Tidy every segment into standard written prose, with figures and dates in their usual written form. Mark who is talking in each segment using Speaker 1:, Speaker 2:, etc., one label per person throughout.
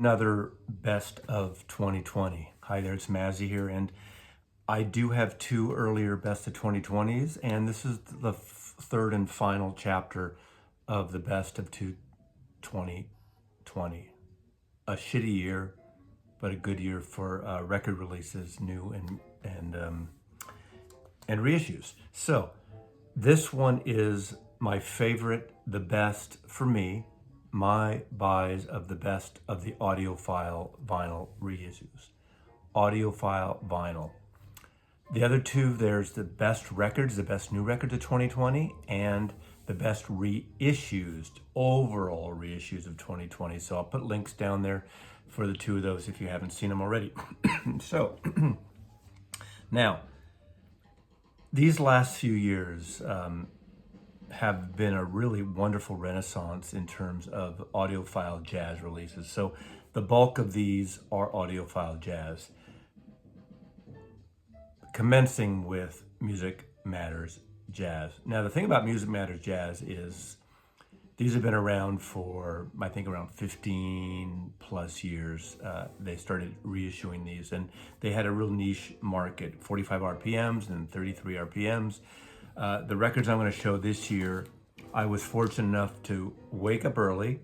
Speaker 1: Another best of 2020. Hi there, it's Mazzy here, and I do have two earlier best of 2020s, and this is the third and final chapter of the best of 2020. A shitty year, but a good year for record releases, new and reissues. So this one is my favorite, the best for me, my buys of the best of the Audiophile vinyl reissues. Audiophile vinyl. The other two, there's the best records, the best new records of 2020, and the best reissues, overall reissues of 2020. So I'll put links down there for the two of those if you haven't seen them already. So now, these last few years have been a really wonderful renaissance in terms of audiophile jazz releases. So the bulk of these are audiophile jazz, commencing with Music Matters Jazz. Now, the thing about Music Matters Jazz is these have been around for, I think, around 15 plus years. They started reissuing these, and they had a real niche market, 45 RPMs and 33 RPMs. The records I'm going to show this year, I was fortunate enough to wake up early.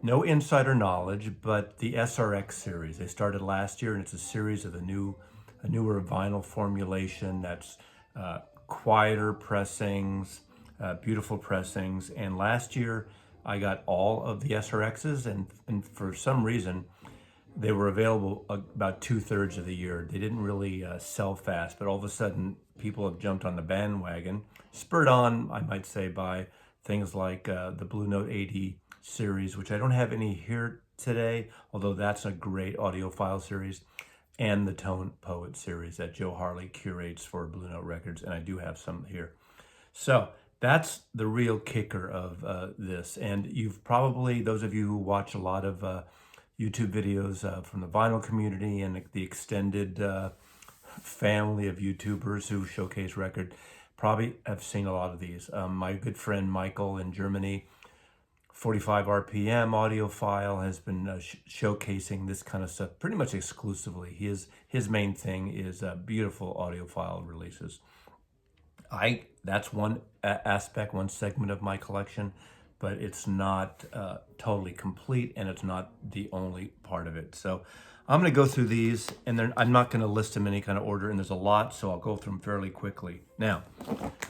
Speaker 1: No insider knowledge, but the SRX series. They started last year, and it's a series of a newer vinyl formulation that's quieter pressings, beautiful pressings. And last year, I got all of the SRXs, and for some reason, they were available about 2/3 of the year. They didn't really sell fast, but all of a sudden, people have jumped on the bandwagon, spurred on, I might say, by things like the Blue Note 80 series, which I don't have any here today, although that's a great audiophile series, and the Tone Poet series that Joe Harley curates for Blue Note Records, and I do have some here. So that's the real kicker of this. And you've probably, those of you who watch a lot of YouTube videos from the vinyl community and the extended family of YouTubers who showcase record, probably have seen a lot of these. My good friend Michael in Germany, 45 RPM audiophile, has been showcasing this kind of stuff pretty much exclusively. His main thing is beautiful audiophile releases. That's one aspect, one segment of my collection, but it's not totally complete, and it's not the only part of it. So I'm going to go through these, and then I'm not going to list them in any kind of order, and there's a lot, so I'll go through them fairly quickly. Now,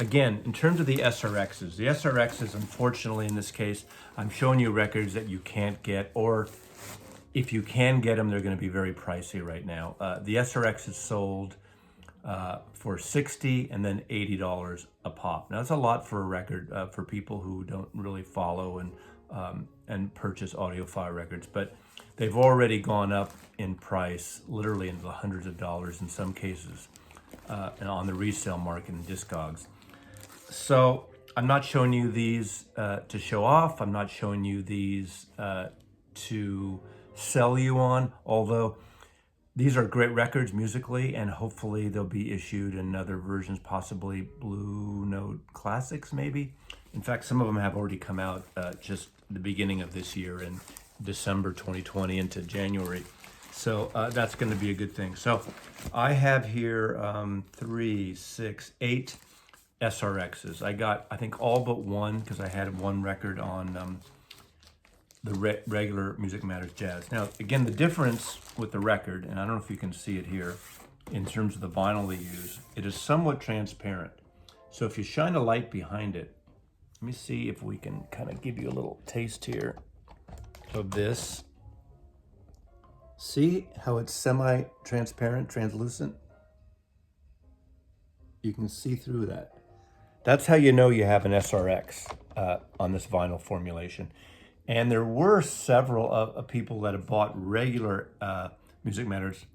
Speaker 1: again, in terms of the SRXs, unfortunately, in this case, I'm showing you records that you can't get, or if you can get them, they're going to be very pricey right now. The SRX is sold for $60 and then $80 a pop. Now, that's a lot for a record for people who don't really follow and purchase audiophile records, but they've already gone up in price, literally into the hundreds of dollars in some cases, and on the resale market and Discogs. So I'm not showing you these to show off. I'm not showing you these to sell you on, although these are great records musically, and hopefully they'll be issued in other versions, possibly Blue Note Classics, maybe. In fact, some of them have already come out just the beginning of this year in December 2020 into January. So that's going to be a good thing. So I have here 3, 6, 8 SRXs. I got, I think, all but one, because I had one record on the regular Music Matters Jazz. Now, again, the difference with the record, and I don't know if you can see it here, in terms of the vinyl they use, it is somewhat transparent. So if you shine a light behind it, let me see if we can kind of give you a little taste here of this. See how it's semi-transparent, translucent? You can see through that. That's how you know you have an SRX on this vinyl formulation. And there were several people that have bought regular Music Matters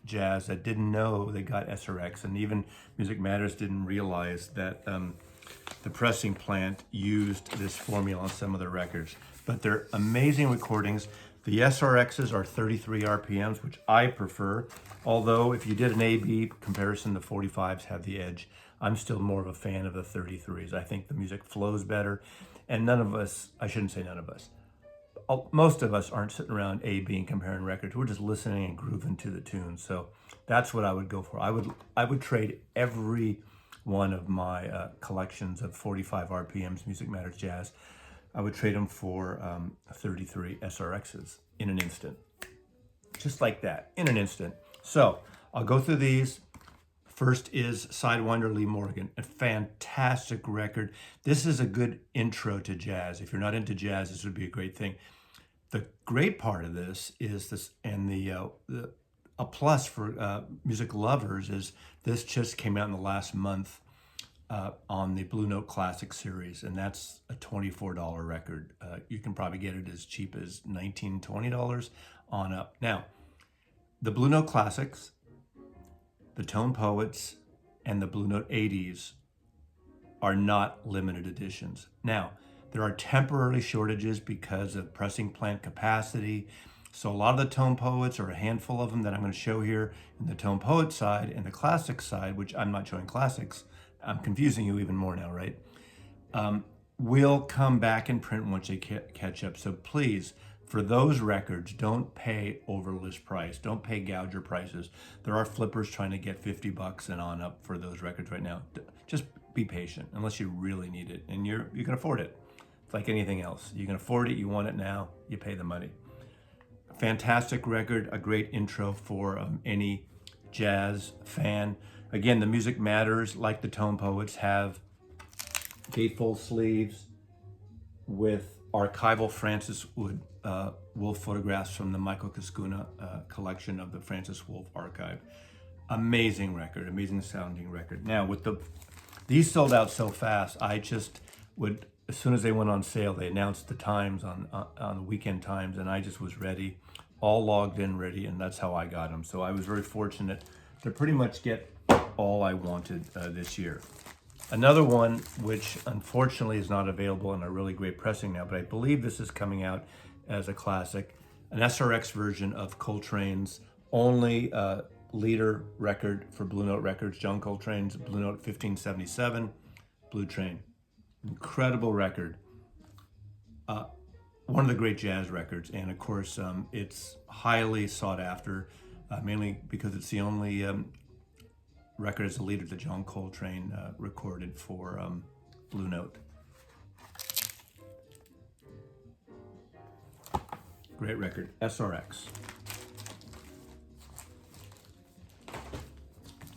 Speaker 1: Jazz that didn't know they got SRX, and even Music Matters didn't realize that the pressing plant used this formula on some of the records. But they're amazing recordings. The SRXs are 33 RPMs, which I prefer. Although if you did an A-B comparison, the 45s have the edge. I'm still more of a fan of the 33s. I think the music flows better. And none of us, I shouldn't say none of us, most of us aren't sitting around A, B, and comparing records. We're just listening and grooving to the tune. So that's what I would go for. I would trade every one of my collections of 45 RPMs, Music Matters Jazz. I would trade them for 33 SRXs in an instant. Just like that, in an instant. So I'll go through these. First is Sidewinder Lee Morgan, a fantastic record. This is a good intro to jazz. If you're not into jazz, this would be a great thing. The great part of this is this, and a plus for music lovers is this just came out in the last month on the Blue Note Classic series, and that's a $24 record. You can probably get it as cheap as $19, $20 on up. Now, the Blue Note Classics, the Tone Poets, and the Blue Note 80s are not limited editions. Now, there are temporary shortages because of pressing plant capacity. So a lot of the Tone Poets, or a handful of them that I'm going to show here in the Tone Poet side and the Classic side, which I'm not showing classics, I'm confusing you even more now, right? Will come back in print once they catch up. So please, for those records, don't pay over list price. Don't pay gouger prices. There are flippers trying to get $50 and on up for those records right now. Just be patient, unless you really need it and you can afford it. It's like anything else. You can afford it, you want it now, you pay the money. Fantastic record, a great intro for any jazz fan. Again, the Music Matters, like the Tone Poets, have gatefold sleeves with archival Francis Wolff photographs from the Michael Cascuna collection of the Francis Wolff archive. Amazing record, amazing sounding record. Now, with these sold out so fast, I just would, as soon as they went on sale, they announced the times on the weekend times, and I just was ready, all logged in, ready, and that's how I got them. So I was very fortunate to pretty much get all I wanted this year. Another one, which unfortunately is not available in a really great pressing now, but I believe this is coming out as a classic, an SRX version of Coltrane's only leader record for Blue Note Records, John Coltrane's Blue Note 1577, Blue Train. Incredible record. One of the great jazz records, and of course it's highly sought after, mainly because it's the only record as a leader that John Coltrane recorded for Blue Note. Great record, SRX.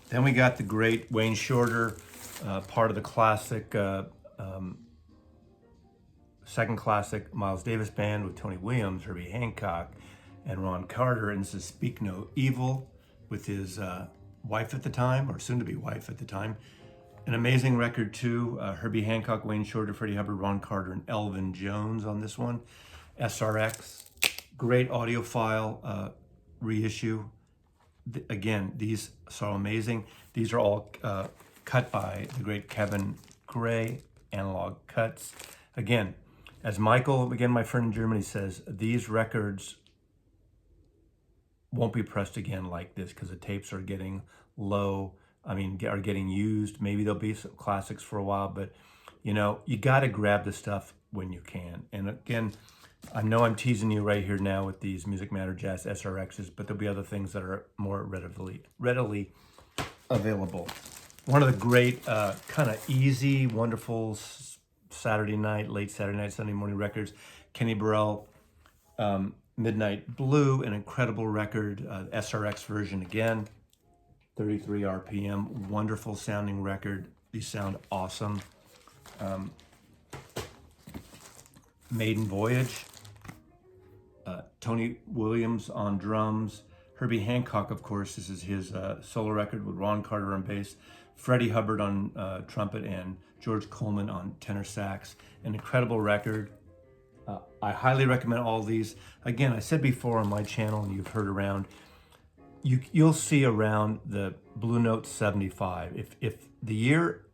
Speaker 1: Then we got the great Wayne Shorter, part of the classic, second classic Miles Davis band with Tony Williams, Herbie Hancock, and Ron Carter. And this is Speak No Evil with his wife at the time, or soon-to-be wife at the time. An amazing record too. Herbie Hancock, Wayne Shorter, Freddie Hubbard, Ron Carter, and Elvin Jones on this one. SRX, great audiophile reissue. Again, these are amazing. These are all cut by the great Kevin Gray, Analog Cuts. Again, as Michael, my friend in Germany, says, these records won't be pressed again like this because the tapes are getting low. Are getting used. Maybe there'll be some classics for a while, but you got to grab the stuff when you can. And again, I know I'm teasing you right here now with these Music Matter Jazz SRXs, but there'll be other things that are more readily available. One of the great, kind of easy, wonderful Saturday night, late Saturday night, Sunday morning records, Kenny Burrell, Midnight Blue, an incredible record, SRX version again, 33 RPM, wonderful sounding record. These sound awesome. Maiden Voyage, Tony Williams on drums, Herbie Hancock, of course, this is his solo record with Ron Carter on bass, Freddie Hubbard on trumpet, and George Coleman on tenor sax. An incredible record. I highly recommend all these. Again, I said before on my channel, and you've heard around, you'll see around the Blue Note 75. If the year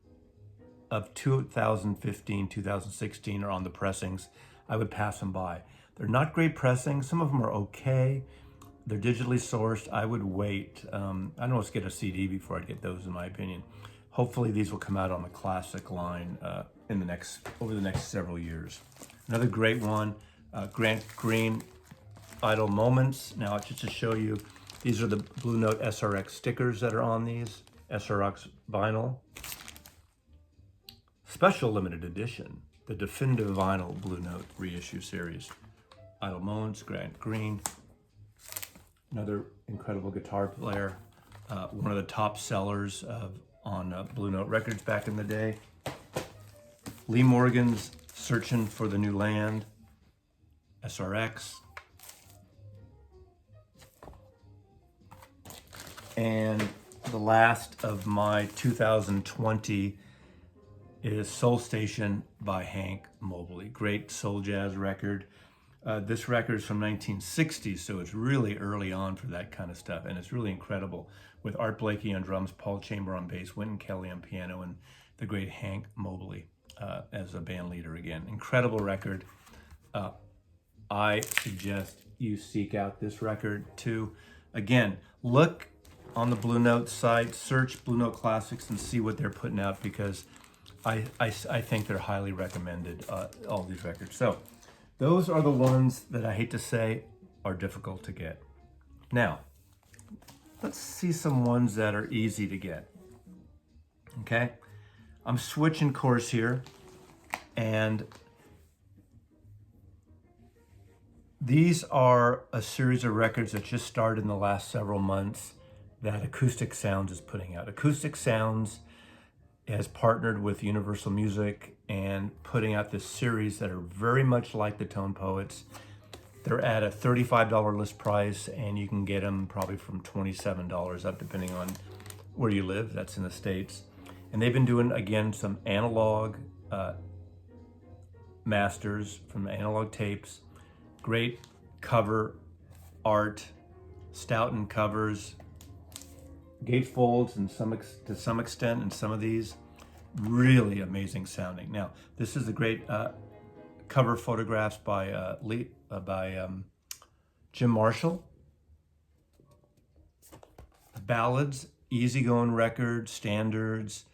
Speaker 1: of 2015, 2016 are on the pressings, I would pass them by. They're not great pressings. Some of them are okay. They're digitally sourced. I would wait. I don't know, let's get a CD before I get those, in my opinion. Hopefully these will come out on the classic line over the next several years. Another great one, Grant Green, Idle Moments. Now, just to show you, these are the Blue Note SRX stickers that are on these, SRX vinyl. Special limited edition, the definitive vinyl Blue Note reissue series. Idle Moments, Grant Green, another incredible guitar player, one of the top sellers on Blue Note Records back in the day. Lee Morgan's Searching for the New Land, SRX. And the last of my 2020 is Soul Station by Hank Mobley. Great soul jazz record. This record is from 1960, so it's really early on for that kind of stuff, and it's really incredible, with Art Blakey on drums, Paul Chamber on bass, Wynton Kelly on piano, and the great Hank Mobley as a band leader again. Incredible record. I suggest you seek out this record too. Again, look on the Blue Note site, search Blue Note Classics and see what they're putting out, because I think they're highly recommended, all these records. So those are the ones that I hate to say are difficult to get. Now, let's see some ones that are easy to get. Okay, I'm switching course here, and these are a series of records that just started in the last several months that Acoustic Sounds is putting out. Acoustic Sounds has partnered with Universal Music and putting out this series that are very much like the Tone Poets. They're at a $35 list price, and you can get them probably from $27 up, depending on where you live. That's in the States. And they've been doing, again, some analog masters from analog tapes. Great cover art, Stoughton covers, gatefolds, and to some extent, and some of these really amazing sounding. Now, this is the great cover photographs by Jim Marshall. Ballads, easygoing record, standards,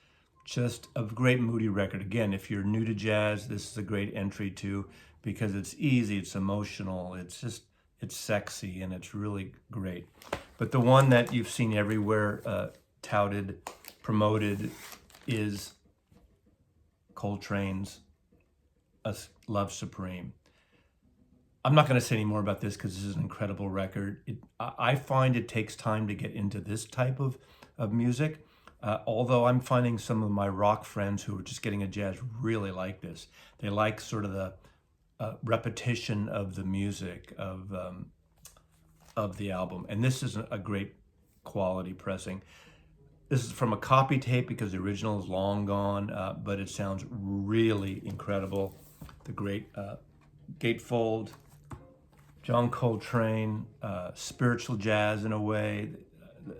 Speaker 1: just a great moody record. Again, if you're new to jazz, this is a great entry too, because it's easy, it's emotional, it's sexy, and it's really great. But the one that you've seen everywhere touted, promoted, is Coltrane's Love Supreme. I'm not going to say any more about this because this is an incredible record. I find it takes time to get into this type of music, although I'm finding some of my rock friends who are just getting a jazz really like this. They like sort of the repetition of the music of the album, and this is a great quality pressing. This is from a copy tape because the original is long gone, but it sounds really incredible. The great gatefold, John Coltrane, spiritual jazz in a way,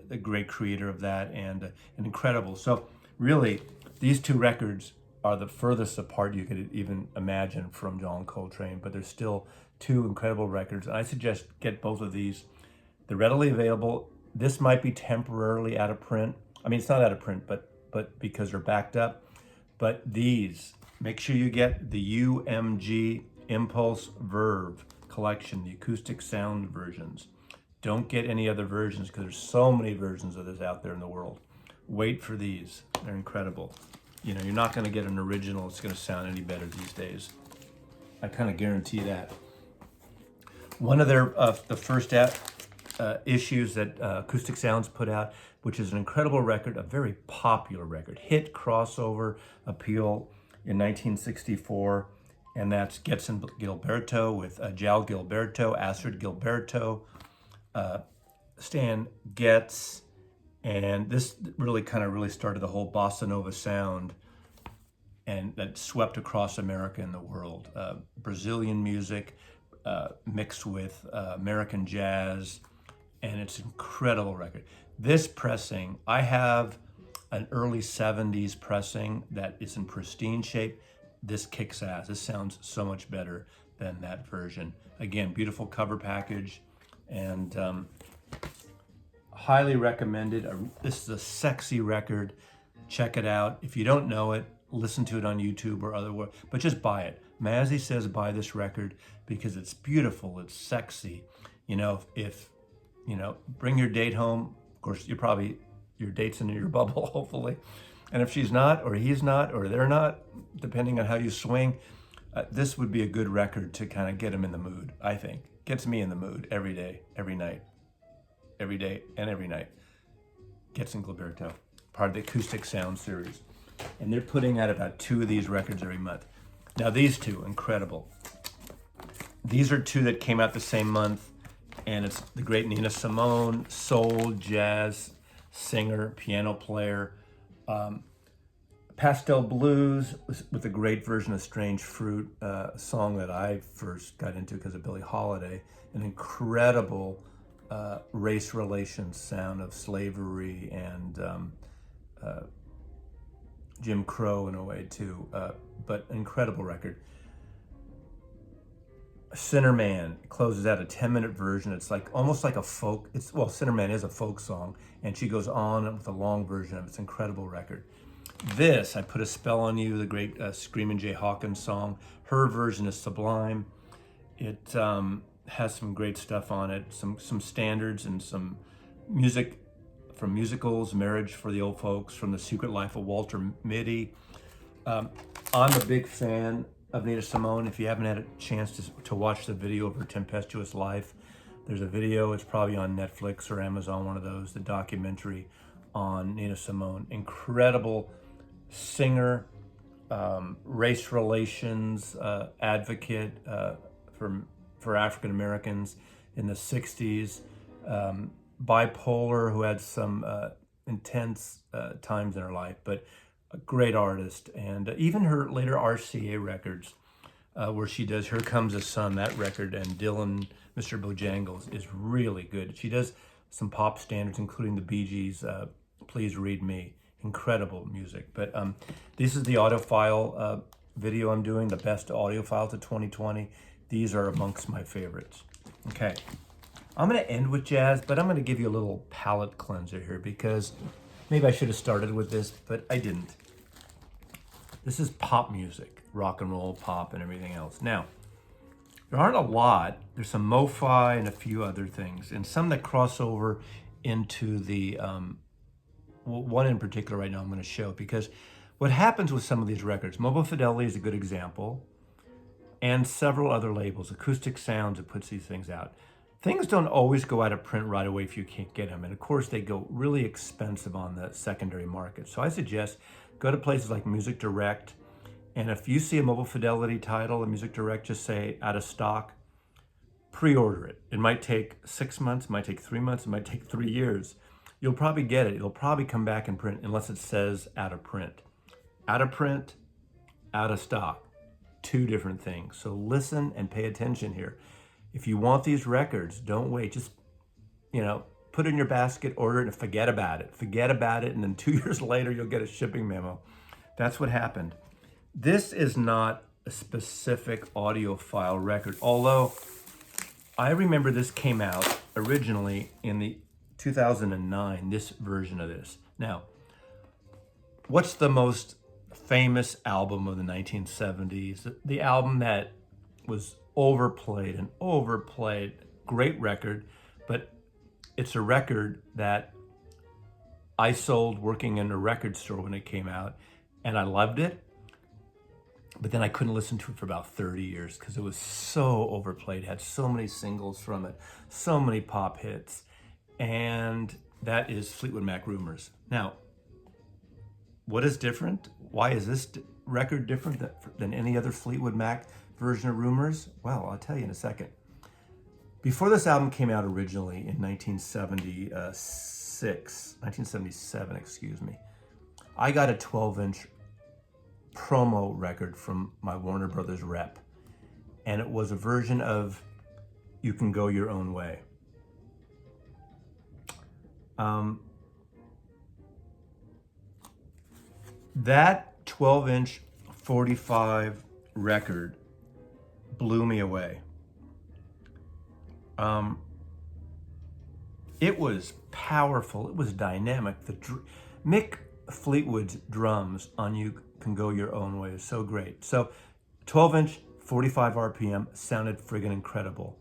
Speaker 1: the great creator of that, and incredible. So really, these two records are the furthest apart you could even imagine from John Coltrane, but they're still two incredible records. And I suggest get both of these. They're readily available. This might be temporarily out of print. I mean, it's not out of print, but because they're backed up. But these, make sure you get the UMG Impulse Verve collection, the Acoustic Sound versions. Don't get any other versions because there's so many versions of this out there in the world. Wait for these. They're incredible. You know, you're not going to get an original that's going to sound any better these days. I kind of guarantee that. One of their the first issues that Acoustic Sounds put out, which is an incredible record, a very popular record, hit crossover appeal in 1964, and that's Getson Gilberto with Jal Gilberto, Astrid Gilberto, Stan Getz, and this really started the whole bossa nova sound, and that swept across America and the world. Brazilian music mixed with American jazz, and it's an incredible record. This pressing, I have an early 70s pressing that is in pristine shape. This kicks ass. This sounds so much better than that version. Again, beautiful cover package, and highly recommended. This is a sexy record. Check it out. If you don't know it, listen to it on YouTube or otherwise, but just buy it. Mazzy says buy this record because it's beautiful, it's sexy. You know, if you know, bring your date home. Of course, your date's in your bubble, hopefully. And if she's not, or he's not, or they're not, depending on how you swing, this would be a good record to kind of get them in the mood, I think. Gets me in the mood every day, every night, every day and every night. Gets in Gilberto, part of the Acoustic Sounds series. And they're putting out about 2 of these records every month. Now these 2, incredible. These are 2 that came out the same month, and it's the great Nina Simone, soul, jazz singer, piano player. Pastel Blues with a great version of Strange Fruit, a song that I first got into because of Billie Holiday. An incredible race relations sound of slavery and Jim Crow in a way too, but an incredible record. Sinner Man closes out a 10-minute version. It's like almost like a folk. Sinner Man is a folk song, and she goes on with a long version of it. It's an incredible record. This, I Put a Spell on You, the great Screamin' Jay Hawkins song. Her version is sublime. It has some great stuff on it, some standards and some music from musicals, Marriage for the Old Folks, from The Secret Life of Walter Mitty. I'm a big fan of Nina Simone. If you haven't had a chance to watch the video of her tempestuous life, there's a video, it's probably on Netflix or Amazon, one of those, the documentary on Nina Simone. Incredible singer, race relations advocate for African Americans in the 60s, bipolar, who had some intense times in her life, but a great artist. And even her later RCA records, where she does Here Comes the Sun, that record, and Dylan, Mr. Bojangles, is really good. She does some pop standards, including the Bee Gees' Please Read Me. Incredible music. But this is the Audiophile video I'm doing, the best Audiophile to 2020. These are amongst my favorites. Okay, I'm going to end with jazz, but I'm going to give you a little palate cleanser here, because maybe I should have started with this, but I didn't. This is pop music, rock and roll, pop, and everything else. Now, there aren't a lot. There's some mo-fi and a few other things, and some that cross over into the one in particular right now I'm going to show, because what happens with some of these records, Mobile Fidelity is a good example, and several other labels, Acoustic Sounds, that puts these things out. Things don't always go out of print right away if you can't get them, and of course they go really expensive on the secondary market. So I suggest go to places like Music Direct, and if you see a Mobile Fidelity title, a Music Direct, just say out of stock, pre-order it. It might take 6 months, it might take 3 months, it might take 3 years. You'll probably get it. It'll probably come back in print unless it says out of print. Out of print, out of stock. 2 different things. So listen and pay attention here. If you want these records, don't wait. Just, put it in your basket, order it, and forget about it. Forget about it, and then 2 years later, you'll get a shipping memo. That's what happened. This is not a specific audiophile record, although I remember this came out originally in the 2009, this version of this. Now, what's the most famous album of the 1970s? The album that was overplayed, great record, but it's a record that I sold working in a record store when it came out, and I loved it, but then I couldn't listen to it for about 30 years because it was so overplayed. It had so many singles from it, so many pop hits, and that is Fleetwood Mac Rumours. Now, what is different? Why is this record different than any other Fleetwood Mac version of Rumours? Well, I'll tell you in a second. Before this album came out originally in 1977, excuse me, I got a 12-inch promo record from my Warner Brothers rep, and it was a version of You Can Go Your Own Way. That 12-inch 45 record blew me away. It was powerful. It was dynamic. Mick Fleetwood's drums on You Can Go Your Own Way is so great. So 12-inch 45 RPM, sounded friggin' incredible.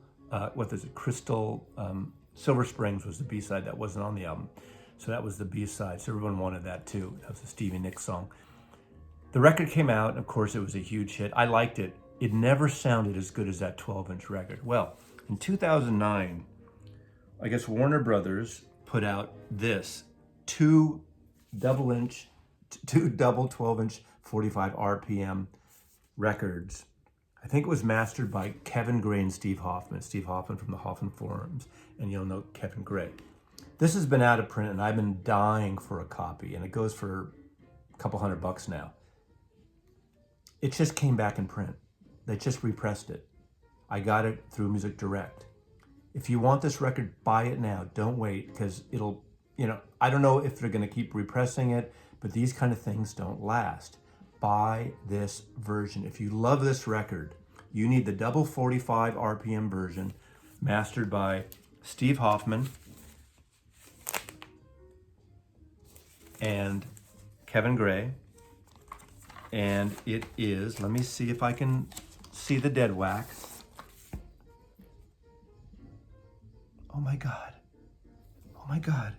Speaker 1: What is it? Crystal, Silver Springs was the B-side that wasn't on the album. So that was the B-side. So everyone wanted that too. That was a Stevie Nicks song. The record came out, and of course it was a huge hit. I liked it. It never sounded as good as that 12-inch record. Well, in 2009, I guess Warner Brothers put out this two double 12-inch 45 RPM records. I think it was mastered by Kevin Gray and Steve Hoffman. Steve Hoffman from the Hoffman Forums, and you'll know Kevin Gray. This has been out of print, and I've been dying for a copy, and it goes for a couple $100 now. It just came back in print. They just repressed it. I got it through Music Direct. If you want this record, buy it now. Don't wait, because it'll, I don't know if they're going to keep repressing it, but these kind of things don't last. Buy this version. If you love this record, you need the double 45 RPM version, mastered by Steve Hoffman and Kevin Gray. And it is, let me see if I can see the dead wax. Oh my God. Oh my God.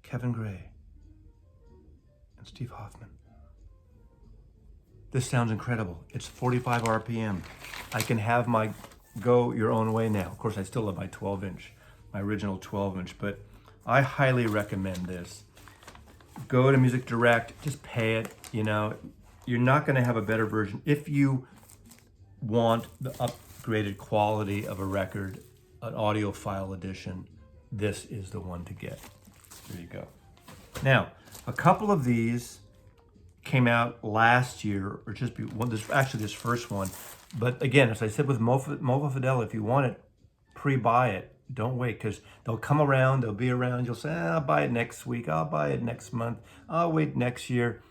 Speaker 1: Kevin Gray and Steve Hoffman. This sounds incredible. It's 45 RPM. I can have my go your own way now. Of course, I still have my 12-inch, my original 12-inch, but I highly recommend this. Go to Music Direct, just pay it. You're not going to have a better version. If you want the upgraded quality of a record, an audiophile edition, this is the one to get. There you go. Now, a couple of these came out last year, or just this first one. But again, as I said with Mobile Fidelity, if you want it, pre-buy it. Don't wait, because they'll come around, they'll be around. You'll say, I'll buy it next week. I'll buy it next month. I'll wait next year.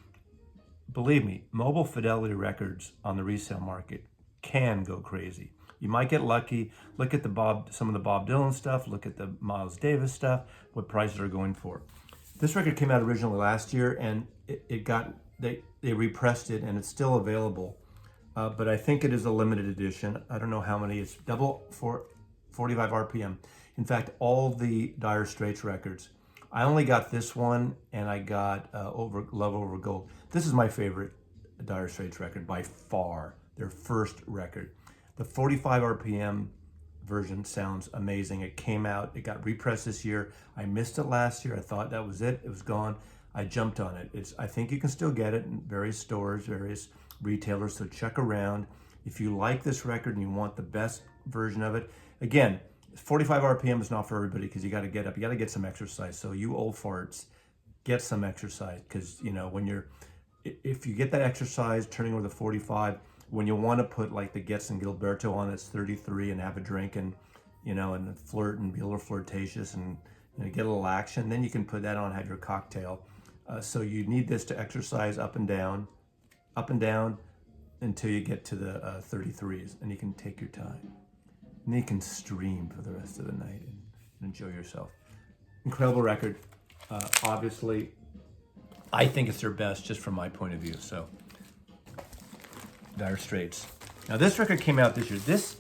Speaker 1: Believe me, Mobile Fidelity records on the resale market can go crazy. You might get lucky. Look at some of the Bob Dylan stuff. Look at the Miles Davis stuff, what prices are going for. This record came out originally last year, and they repressed it, and it's still available. But I think it is a limited edition. I don't know how many. It's double 45 RPM. In fact, all the Dire Straits records. I only got this one, and I got Love Over Gold. This is my favorite Dire Straits record by far, their first record. The 45 RPM version sounds amazing. It came out, it got repressed this year. I missed it last year. I thought that was it. It was gone. I jumped on it. I think you can still get it in various stores, various retailers, so check around. If you like this record and you want the best version of it, again, 45 RPM is not for everybody, because you got to get up, you got to get some exercise. So you old farts, get some exercise, because if you get that exercise turning over the 45, when you want to put like the Getz and Gilberto on, it's 33, and have a drink and and flirt and be a little flirtatious and get a little action, then you can put that on, have your cocktail. So you need this to exercise up and down until you get to the 33s, and you can take your time. And then you can stream for the rest of the night and enjoy yourself. Incredible record. Obviously, I think it's their best, just from my point of view. So, Dire Straits. Now, this record came out this year. This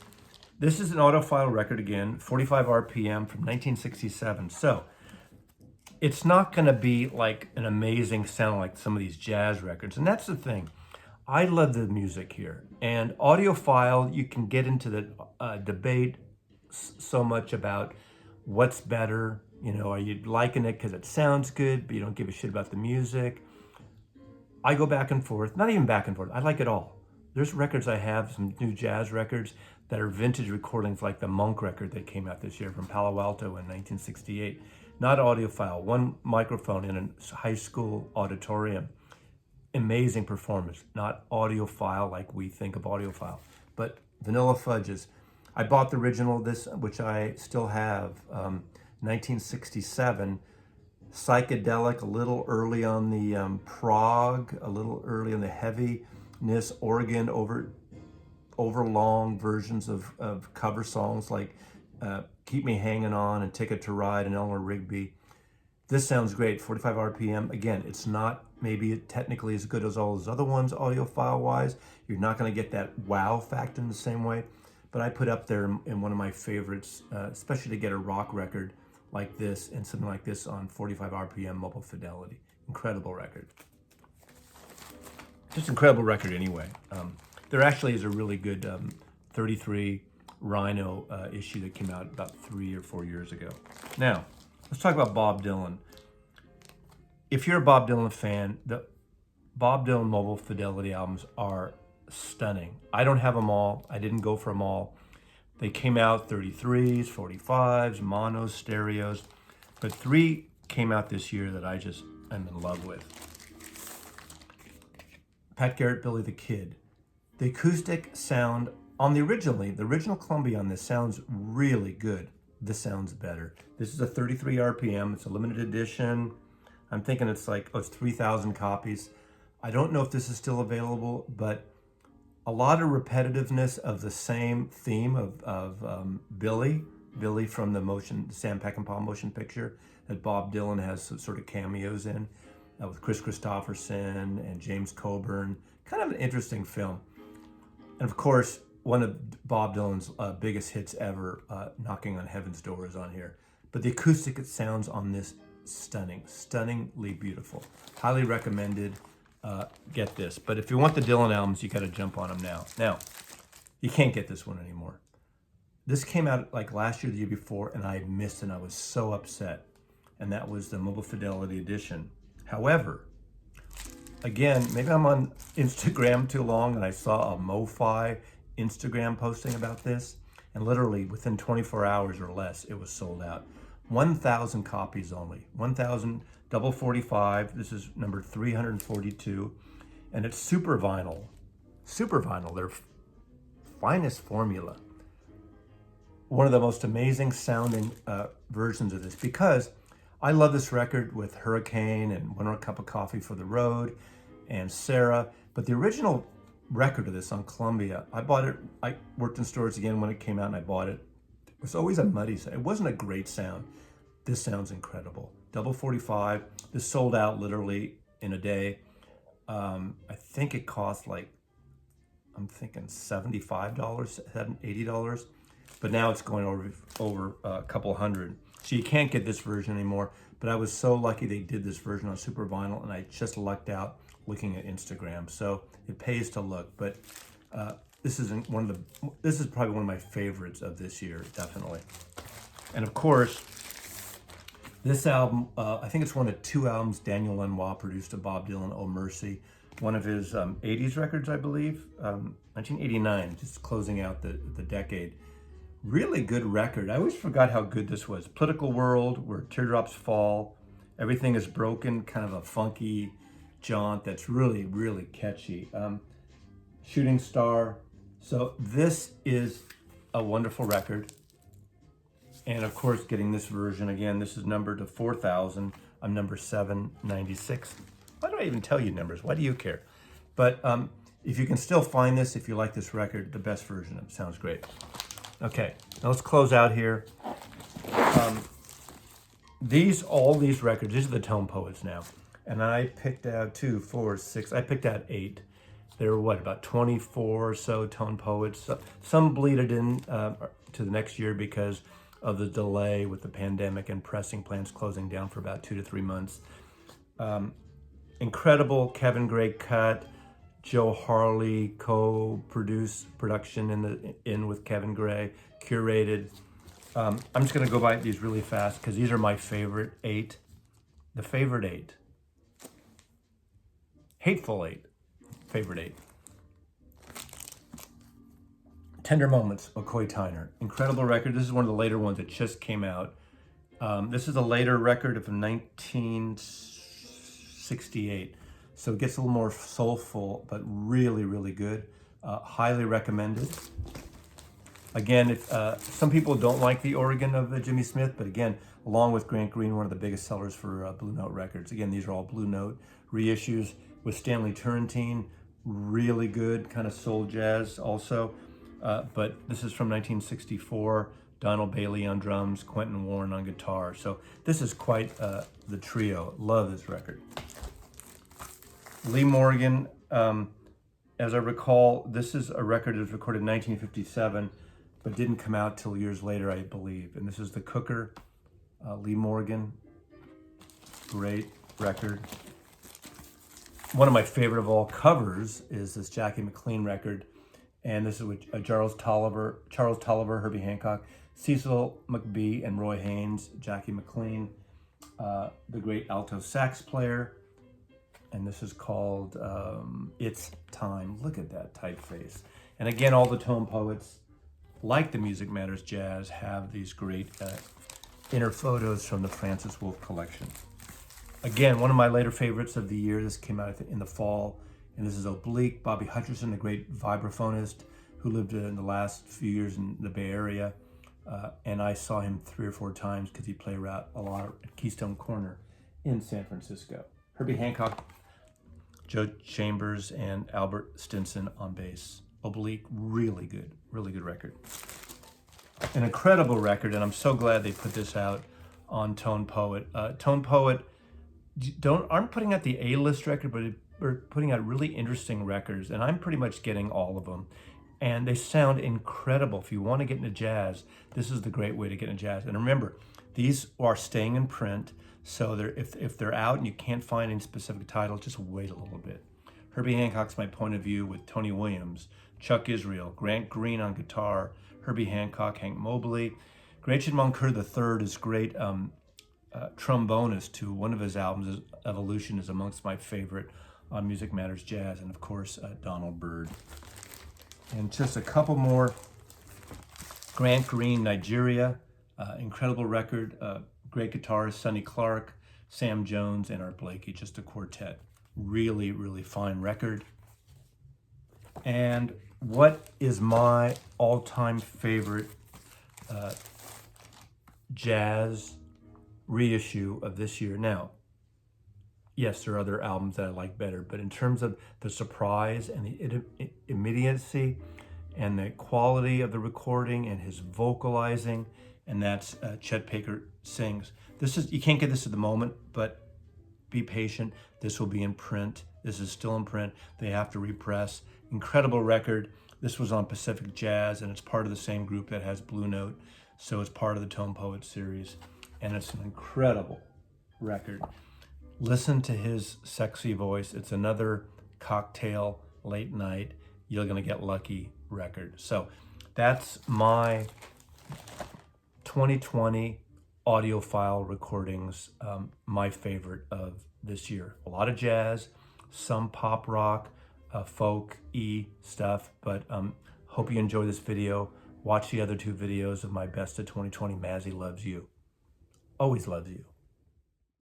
Speaker 1: is an audiophile record again, 45 RPM from 1967. So, it's not going to be like an amazing sound like some of these jazz records. And that's the thing. I love the music here. And audiophile, you can get into the debate so much about what's better. Are you liking it because it sounds good, but you don't give a shit about the music? I go back and forth, not even back and forth. I like it all. There's records I have, some new jazz records that are vintage recordings, like the Monk record that came out this year from Palo Alto in 1968. Not audiophile, one microphone in a high school auditorium. Amazing performance, not audiophile like we think of audiophile, but Vanilla Fudges. I bought the original, this, which I still have, 1967, psychedelic, a little early on the prog, a little early on the heaviness, organ over long versions of cover songs like Keep Me Hanging On and Ticket to Ride and Eleanor Rigby. This sounds great, 45 RPM. Again, it's not maybe technically as good as all those other ones audiophile-wise. You're not gonna get that wow factor in the same way, but I put up there in one of my favorites, especially to get a rock record like this and something like this on 45 RPM mobile fidelity. Incredible record. Just incredible record anyway. There actually is a really good 33 Rhino issue that came out about 3 or 4 years ago. Now, let's talk about Bob Dylan. If you're a Bob Dylan fan, the Bob Dylan mobile fidelity albums are stunning. I don't have them all. I didn't go for them all. They came out 33s, 45s, monos, stereos, but 3 came out this year that I just am in love with. Pat Garrett, Billy the Kid. The acoustic sound on the original Columbia on this sounds really good. This sounds better. This is a 33 RPM. It's a limited edition. I'm thinking it's like, it's 3,000 copies. I don't know if this is still available, but a lot of repetitiveness of the same theme of Billy from the Sam Peckinpah motion picture that Bob Dylan has some sort of cameos in with Chris Christopherson and James Coburn. Kind of an interesting film. And of course, one of Bob Dylan's biggest hits ever, Knocking on Heaven's Door, is on here. But the acoustic sounds on this, stunning, stunningly beautiful. Highly recommended. Get this. But if you want the Dylan albums, you got to jump on them now. Now, you can't get this one anymore. This came out like last year, the year before, and I missed it, and I was so upset. And that was the Mobile Fidelity Edition. However, again, maybe I'm on Instagram too long, and I saw a MoFi Instagram posting about this, and literally within 24 hours or less, it was sold out. 1,000 copies only. 1,000 double 45. This is number 342, and it's super vinyl. Super vinyl, their finest formula. One of the most amazing sounding versions of this, because I love this record with Hurricane and One More Cup of Coffee for the Road and Sarah, but the original record of this on Columbia, I bought it, I worked in stores again when it came out and I bought it. It was always a muddy sound. It wasn't a great sound. This sounds incredible. Double 45, this sold out literally in a day. I think it cost like, I'm thinking $75, $80, but now it's going over a couple hundred. So you can't get this version anymore, but I was so lucky they did this version on super vinyl, and I just lucked out looking at Instagram. So it pays to look, but this is probably one of my favorites of this year, definitely. And of course, this album, I think it's one of 2 albums Daniel Lanois produced of Bob Dylan, Oh Mercy. One of his 80s records, I believe, 1989, just closing out the decade. Really good record. I always forgot how good this was. Political World, Where Teardrops Fall, Everything is Broken, kind of a funky jaunt that's really, really catchy. Shooting Star. So this is a wonderful record. And of course, getting this version, again, this is numbered to 4,000. I'm number 796. Why do I even tell you numbers? Why do you care? But if you can still find this, if you like this record, the best version of it sounds great. Okay, now let's close out here. All these records, these are the Tone Poets now. And I picked out 2, 4, 6, I picked out 8. There were about 24 or so Tone Poets. Some bleeded in to the next year because of the delay with the pandemic and pressing plants closing down for about 2 to 3 months. Incredible Kevin Gray cut, Joe Harley production in with Kevin Gray, curated. I'm just gonna go by these really fast because these are my favorite 8. The favorite 8. Hateful 8. Favorite 8. Tender Moments, McCoy Tyner. Incredible record. This is one of the later ones that just came out. This is a later record of 1968. So it gets a little more soulful, but really, really good. Highly recommended. Again, some people don't like the organ of Jimmy Smith, but again, along with Grant Green, one of the biggest sellers for Blue Note records. Again, these are all Blue Note reissues with Stanley Turrentine. Really good, kind of soul jazz also. but this is from 1964. Donald Bailey on drums, Quentin Warren on guitar. So this is quite the trio. Love this record. Lee Morgan, as I recall, this is a record that was recorded in 1957, but didn't come out till years later, I believe. And this is The Cooker, Lee Morgan. Great record. One of my favorite of all covers is this Jackie McLean record. And this is with Charles Tolliver, Herbie Hancock, Cecil McBee, and Roy Haynes. Jackie McLean, the great alto sax player. And this is called It's Time. Look at that typeface. And again, all the tone poets, like the Music Matters Jazz, have these great inner photos from the Francis Wolff collection. Again, one of my later favorites of the year. This came out in the fall. And this is Oblique, Bobby Hutcherson, the great vibraphonist who lived in the last few years in the Bay Area. And I saw him 3 or 4 times because he played around a lot at Keystone Corner in San Francisco. Herbie Hancock, Joe Chambers, and Albert Stinson on bass. Oblique, really good record. An incredible record, and I'm so glad they put this out on Tone Poet. Tone Poet aren't putting out the A-list record, but we're putting out really interesting records, and I'm pretty much getting all of them. And they sound incredible. If you want to get into jazz, this is the great way to get into jazz. And remember, these are staying in print, so if they're out and you can't find any specific title, just wait a little bit. Herbie Hancock's My Point of View with Tony Williams, Chuck Israel, Grant Green on guitar, Herbie Hancock, Hank Mobley. Gretchen Moncur III is great trombonist to one of his albums, Evolution, is amongst my favorite on Music Matters Jazz, and of course, Donald Byrd. And just a couple more. Grant Green, Nigeria, incredible record. Great guitarist, Sonny Clark, Sam Jones, and Art Blakey, just a quartet. Really, really fine record. And what is my all-time favorite jazz reissue of this year? Now, yes, there are other albums that I like better, but in terms of the surprise and the immediacy and the quality of the recording and his vocalizing, and that's Chet Baker Sings. You can't get this at the moment, but be patient. This will be in print. This is still in print. They have to repress. Incredible record. This was on Pacific Jazz, and it's part of the same group that has Blue Note, so it's part of the Tone Poet series, and it's an incredible record. Listen to his sexy voice. It's another cocktail, late night, you're gonna get lucky record. So that's my 2020 audiophile recordings, my favorite of this year. A lot of jazz, some pop rock, folk-y stuff, but hope you enjoy this video. Watch the other 2 videos of my best of 2020. Mazzy loves you. Always loves you.